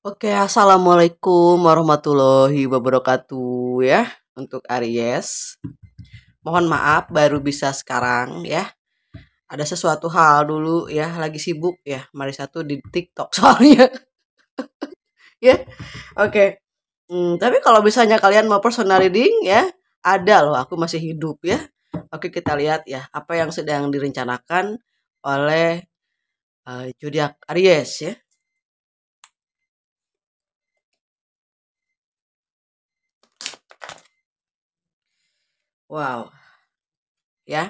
Oke, assalamualaikum warahmatullahi wabarakatuh ya untuk Aries. Mohon maaf baru bisa sekarang ya. Ada sesuatu hal dulu ya, lagi sibuk ya. Mari satu di TikTok soalnya ya. Oke. Tapi kalau misalnya kalian mau personal reading ya, ada loh, aku masih hidup ya. Oke, kita lihat ya apa yang sedang direncanakan oleh zodiak Aries ya. Wow, ya.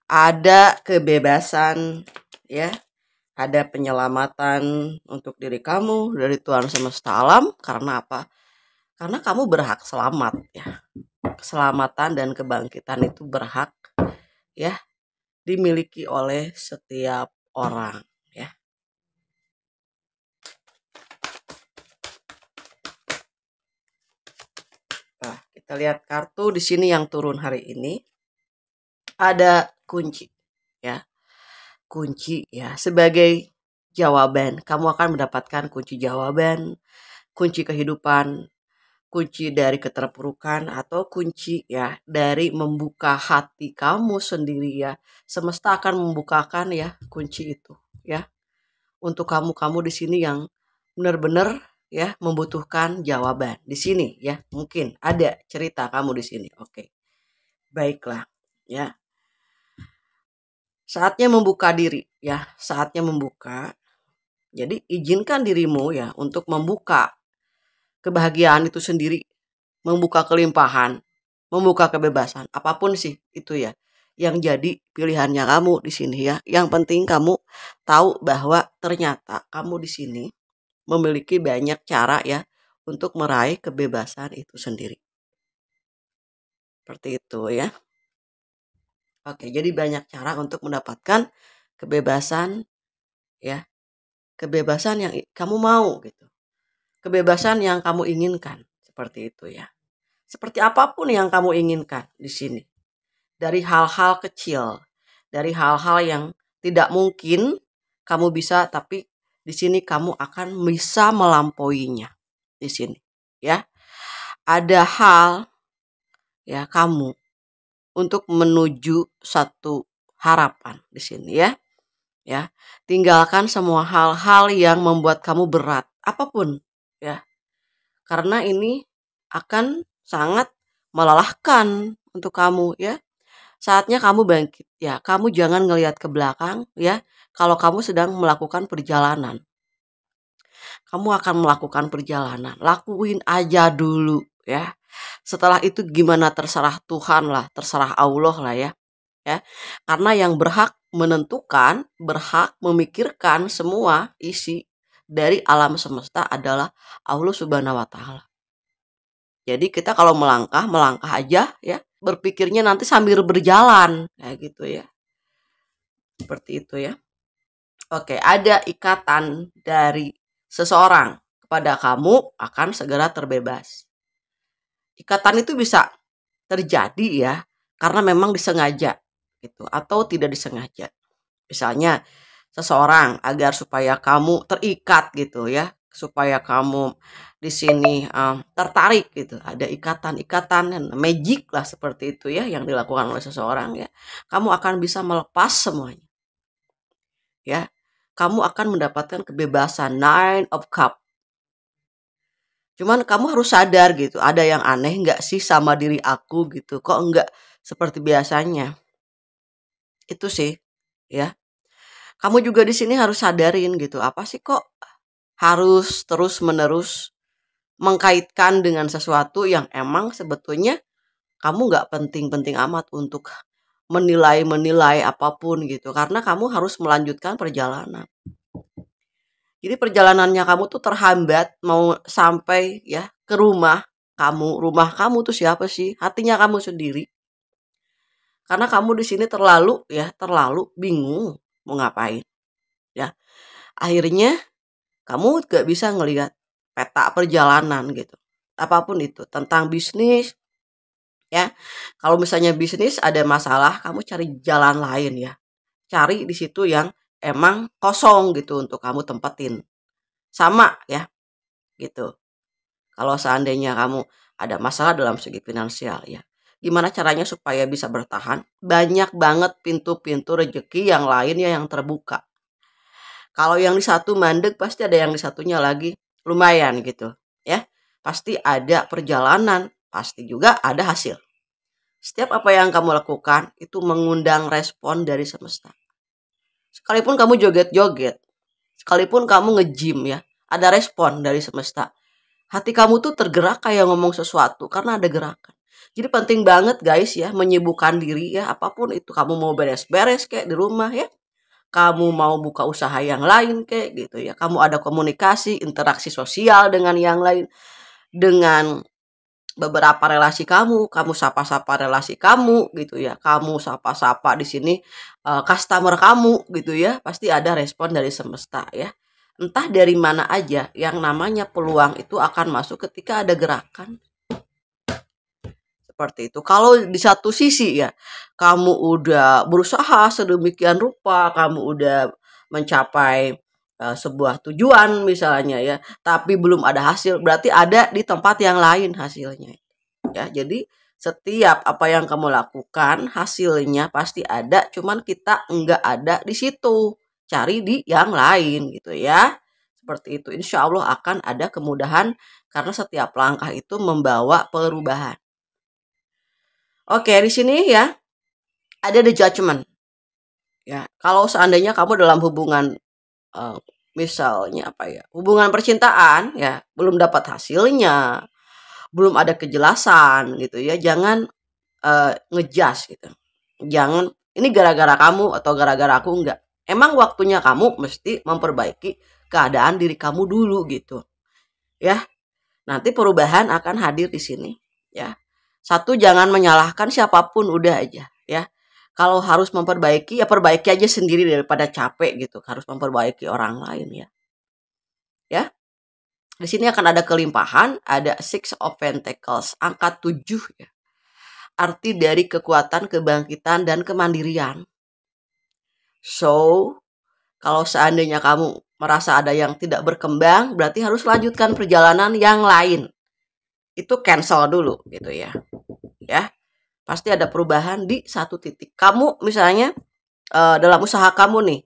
Ada kebebasan ya, ada penyelamatan untuk diri kamu dari Tuhan semesta alam. Karena apa? Karena kamu berhak selamat ya. Keselamatan dan kebangkitan itu berhak ya dimiliki oleh setiap orang ya. Nah, kita lihat kartu di sini yang turun hari ini. Ada kunci ya. Kunci ya, sebagai jawaban. Kamu akan mendapatkan kunci jawaban, kunci kehidupan, kunci dari keterpurukan, atau kunci ya dari membuka hati kamu sendiri ya. Semesta akan membukakan ya kunci itu ya untuk kamu di sini yang benar-benar ya membutuhkan jawaban di sini ya. Mungkin ada cerita kamu di sini. Oke, baiklah ya. Saatnya membuka diri ya, saatnya membuka. Jadi izinkan dirimu ya untuk membuka kebahagiaan itu sendiri, membuka kelimpahan, membuka kebebasan, apapun sih itu ya. Yang jadi pilihannya kamu di sini ya. Yang penting kamu tahu bahwa ternyata kamu di sini memiliki banyak cara ya untuk meraih kebebasan itu sendiri. Seperti itu ya. Oke, jadi banyak cara untuk mendapatkan kebebasan ya. Kebebasan yang kamu mau gitu. Kebebasan yang kamu inginkan. Seperti itu ya. Seperti apapun yang kamu inginkan di sini. Dari hal-hal kecil, dari hal-hal yang tidak mungkin kamu bisa, tapi di sini kamu akan bisa melampauinya di sini ya. Ada hal ya kamu untuk menuju satu harapan di sini ya. Ya, tinggalkan semua hal-hal yang membuat kamu berat, apapun ya. Karena ini akan sangat melelahkan untuk kamu ya. Saatnya kamu bangkit ya. Kamu jangan ngelihat ke belakang ya. Kalau kamu sedang melakukan perjalanan. Kamu akan melakukan perjalanan. Lakuin aja dulu ya. Setelah itu gimana terserah Tuhan lah, terserah Allah lah ya. Ya. Karena yang berhak menentukan, berhak memikirkan semua isi dari alam semesta adalah Allah Subhanahu wa taala. Jadi kita kalau melangkah, melangkah aja ya. Berpikirnya nanti sambil berjalan kayak gitu ya. Seperti itu ya. Oke, ada ikatan dari seseorang kepada kamu akan segera terbebas. Ikatan itu bisa terjadi ya karena memang disengaja gitu atau tidak disengaja. Misalnya seseorang agar supaya kamu terikat gitu ya, supaya kamu di sini tertarik gitu. Ada ikatan-ikatan magic lah seperti itu ya yang dilakukan oleh seseorang ya. Kamu akan bisa melepas semuanya. Ya. Kamu akan mendapatkan kebebasan Nine of Cup. Cuman kamu harus sadar gitu, ada yang aneh nggak sih sama diri aku gitu. Kok enggak seperti biasanya? Itu sih ya. Kamu juga di sini harus sadarin gitu, apa sih kok harus terus-menerus mengkaitkan dengan sesuatu yang emang sebetulnya kamu nggak penting-penting amat untuk menilai-menilai apapun gitu. Karena kamu harus melanjutkan perjalanan. Jadi perjalanannya kamu tuh terhambat mau sampai ya ke rumah kamu. Rumah kamu tuh siapa sih? Hatinya kamu sendiri. Karena kamu di sini terlalu ya, terlalu bingung mau ngapain ya. Akhirnya kamu gak bisa ngelihat peta perjalanan gitu. Apapun itu, tentang bisnis ya. Kalau misalnya bisnis ada masalah, kamu cari jalan lain ya. Cari di situ yang emang kosong gitu untuk kamu tempatin. Sama ya. gitu. Kalau seandainya kamu ada masalah dalam segi finansial ya. Gimana caranya supaya bisa bertahan? Banyak banget pintu-pintu rezeki yang lainnya yang terbuka. Kalau yang di satu mandek pasti ada yang di satunya lagi lumayan gitu ya. Pasti ada perjalanan, pasti juga ada hasil. Setiap apa yang kamu lakukan itu mengundang respon dari semesta. Sekalipun kamu joget-joget, sekalipun kamu nge-gym ya, ada respon dari semesta. Hati kamu tuh tergerak kayak ngomong sesuatu karena ada gerakan. Jadi penting banget guys ya menyibukkan diri ya apapun itu, kamu mau beres-beres kayak di rumah ya, kamu mau buka usaha yang lain kayak gitu ya, kamu ada komunikasi, interaksi sosial dengan yang lain, dengan beberapa relasi kamu, kamu sapa-sapa relasi kamu gitu ya, kamu sapa-sapa di sini customer kamu gitu ya, pasti ada respon dari semesta ya. Entah dari mana aja, yang namanya peluang itu akan masuk ketika ada gerakan. Seperti itu. Kalau di satu sisi ya, kamu udah berusaha sedemikian rupa, kamu udah mencapai sebuah tujuan misalnya ya, tapi belum ada hasil, berarti ada di tempat yang lain hasilnya. Ya, jadi setiap apa yang kamu lakukan hasilnya pasti ada, cuman kita enggak ada di situ. Cari di yang lain gitu ya. Seperti itu. Insya Allah akan ada kemudahan karena setiap langkah itu membawa perubahan. Oke, di sini ya ada the judgment. Ya, kalau seandainya kamu dalam hubungan eh, misalnya apa ya, hubungan percintaan ya, belum dapat hasilnya, belum ada kejelasan gitu ya, jangan ngejudge gitu. Jangan ini gara-gara kamu atau gara-gara aku, enggak. Emang waktunya kamu mesti memperbaiki keadaan diri kamu dulu gitu. Ya, nanti perubahan akan hadir di sini ya. Satu, jangan menyalahkan siapapun, udah aja ya. Kalau harus memperbaiki ya perbaiki aja sendiri daripada capek gitu harus memperbaiki orang lain ya. Ya. Di sini akan ada kelimpahan, ada Six of Pentacles, angka 7 ya. Arti dari kekuatan, kebangkitan dan kemandirian. So, kalau seandainya kamu merasa ada yang tidak berkembang, berarti harus lanjutkan perjalanan yang lain. Itu cancel dulu gitu ya. Ya. Pasti ada perubahan di satu titik. Kamu misalnya dalam usaha kamu nih,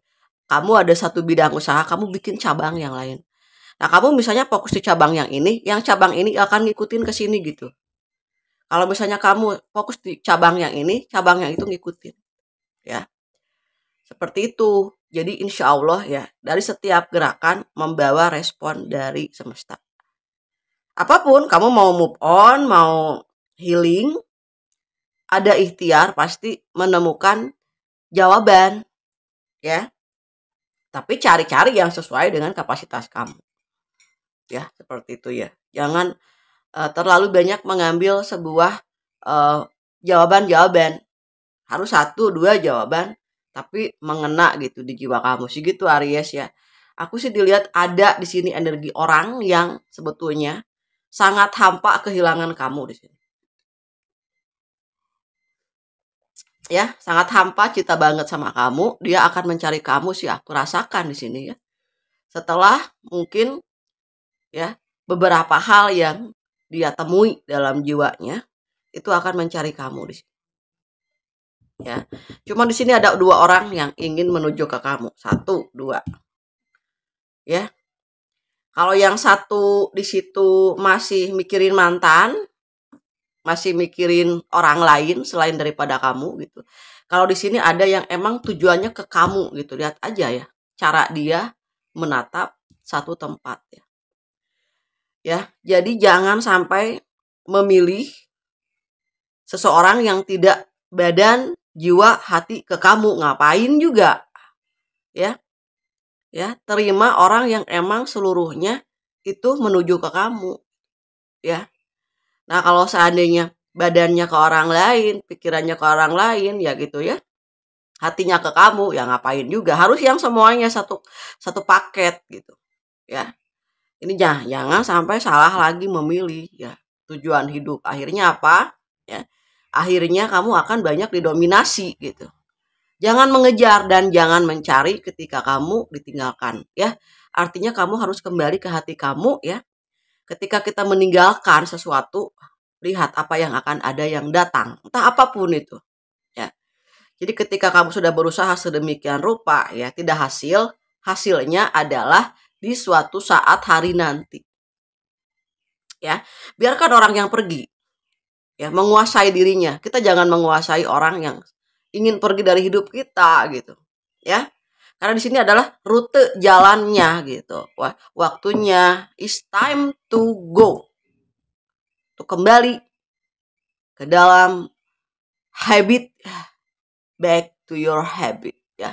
kamu ada satu bidang usaha, kamu bikin cabang yang lain. Nah, kamu misalnya fokus di cabang yang cabang ini akan ngikutin ke sini gitu. Kalau misalnya kamu fokus di cabang yang ini, cabang yang itu ngikutin. Ya, seperti itu. Jadi insya Allah ya, dari setiap gerakan membawa respon dari semesta. Apapun, kamu mau move on, mau healing, ada ikhtiar pasti menemukan jawaban. Ya, tapi cari-cari yang sesuai dengan kapasitas kamu. Ya, seperti itu ya. Jangan terlalu banyak mengambil sebuah jawaban-jawaban. Harus satu, dua jawaban, tapi mengena gitu di jiwa kamu sih gitu Aries ya. Aku sih dilihat ada di sini energi orang yang sebetulnya sangat hampa kehilangan kamu di sini. Ya, sangat hampa cinta banget sama kamu, dia akan mencari kamu sih aku rasakan di sini ya. Setelah mungkin ya beberapa hal yang dia temui dalam jiwanya itu akan mencari kamu di sini. Ya, cuma di sini ada dua orang yang ingin menuju ke kamu, satu, dua. Ya, kalau yang satu di situ masih mikirin mantan, masih mikirin orang lain selain daripada kamu gitu. Kalau di sini ada yang emang tujuannya ke kamu gitu, lihat aja ya cara dia menatap satu tempat ya. Ya, jadi jangan sampai memilih seseorang yang tidak badan, jiwa, hati ke kamu, ngapain juga. Ya. Ya, terima orang yang emang seluruhnya itu menuju ke kamu. Ya. Nah, kalau seandainya badannya ke orang lain, pikirannya ke orang lain, ya gitu ya. Hatinya ke kamu, ya ngapain juga. Harus yang semuanya satu paket gitu. Ya. Ini jangan sampai salah lagi memilih ya. Tujuan hidup akhirnya apa? Ya. Akhirnya kamu akan banyak didominasi gitu. Jangan mengejar dan jangan mencari ketika kamu ditinggalkan ya. Artinya kamu harus kembali ke hati kamu ya. ketika kita meninggalkan sesuatu, lihat apa yang akan ada yang datang, entah apapun itu. Ya. Jadi ketika kamu sudah berusaha sedemikian rupa, ya tidak hasil, hasilnya adalah di suatu saat hari nanti. Ya, biarkan orang yang pergi, ya menguasai dirinya. Kita jangan menguasai orang yang ingin pergi dari hidup kita gitu, ya. Karena di sini adalah rute jalannya gitu. Wah, waktunya is time to go. Untuk kembali ke dalam habit, back to your habit ya.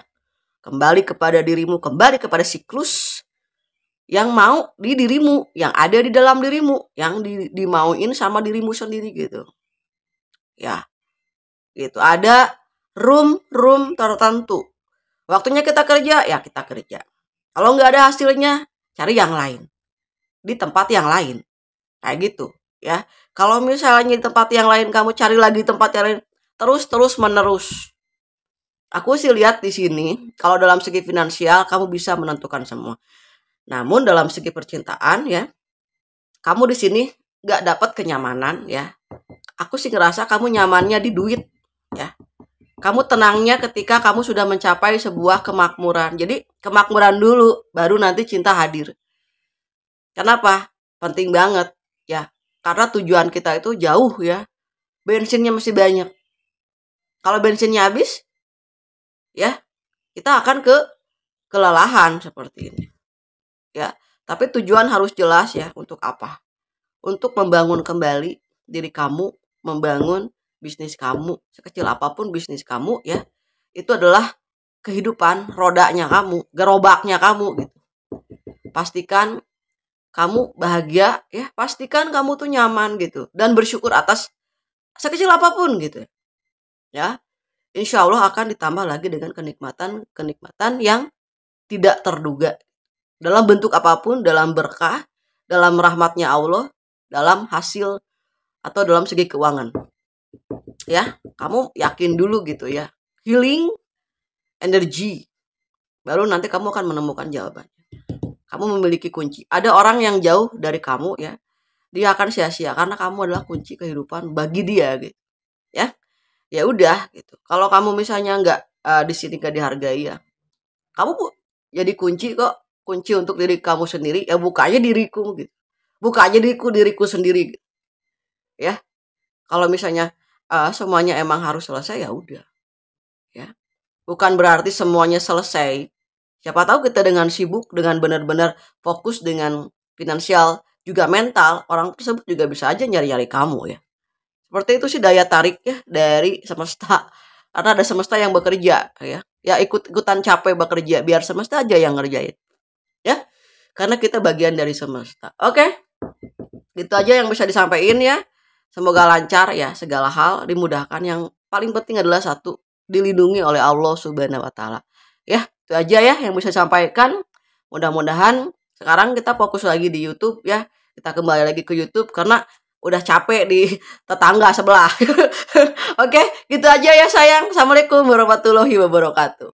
Kembali kepada dirimu, kembali kepada siklus yang mau di dirimu, yang ada di dalam dirimu, yang dimauin sama dirimu sendiri gitu. Ya. Gitu. Ada room tertentu. Waktunya kita kerja, ya kita kerja. Kalau nggak ada hasilnya, cari yang lain. Di tempat yang lain. Kayak gitu, ya. Kalau misalnya di tempat yang lain kamu cari lagi tempat yang lain, terus menerus. Aku sih lihat di sini, kalau dalam segi finansial kamu bisa menentukan semua. Namun dalam segi percintaan ya, kamu di sini nggak dapat kenyamanan ya. Aku sih ngerasa kamu nyamannya di duit ya. Kamu tenangnya ketika kamu sudah mencapai sebuah kemakmuran. Jadi kemakmuran dulu, baru nanti cinta hadir. Kenapa? Penting banget ya. Karena tujuan kita itu jauh ya. Bensinnya masih banyak. Kalau bensinnya habis, ya kita akan kelelahan seperti ini. Ya, tapi tujuan harus jelas ya. Untuk apa? Untuk membangun kembali diri kamu, membangun bisnis kamu, sekecil apapun bisnis kamu ya, itu adalah kehidupan, rodanya kamu, gerobaknya kamu gitu. Pastikan kamu bahagia ya, pastikan kamu tuh nyaman gitu dan bersyukur atas sekecil apapun gitu ya. Insya Allah akan ditambah lagi dengan kenikmatan yang tidak terduga dalam bentuk apapun, dalam berkah, dalam rahmatnya Allah, dalam hasil atau dalam segi keuangan. Ya, kamu yakin dulu gitu ya. Healing energy. Baru nanti kamu akan menemukan jawabannya. Kamu memiliki kunci. Ada orang yang jauh dari kamu ya. Dia akan sia-sia karena kamu adalah kunci kehidupan bagi dia gitu. Ya. Ya udah gitu. Kalau kamu misalnya nggak di sini nggak dihargai ya. Kamu jadi kunci kok. Kunci untuk diri kamu sendiri. Ya buka aja diriku gitu. Buka aja diriku sendiri gitu. Ya. Kalau misalnya semuanya emang harus selesai ya udah ya, bukan berarti semuanya selesai. Siapa tahu kita dengan sibuk, dengan benar-benar fokus dengan finansial juga mental, orang tersebut juga bisa aja nyari-nyari kamu ya. Seperti itu sih daya tarik ya dari semesta, karena ada semesta yang bekerja ya. Ya ikut-ikutan capek bekerja biar semesta aja yang ngerjain ya, karena kita bagian dari semesta. Oke, itu aja yang bisa disampaikan ya. Semoga lancar ya, segala hal dimudahkan. Yang paling penting adalah satu, dilindungi oleh Allah Subhanahu wa taala. Ya, itu aja ya yang bisa sampaikan. Mudah-mudahan sekarang kita fokus lagi di YouTube ya. Kita kembali lagi ke YouTube karena udah capek di tetangga sebelah. Oke, gitu aja ya sayang. Assalamualaikum warahmatullahi wabarakatuh.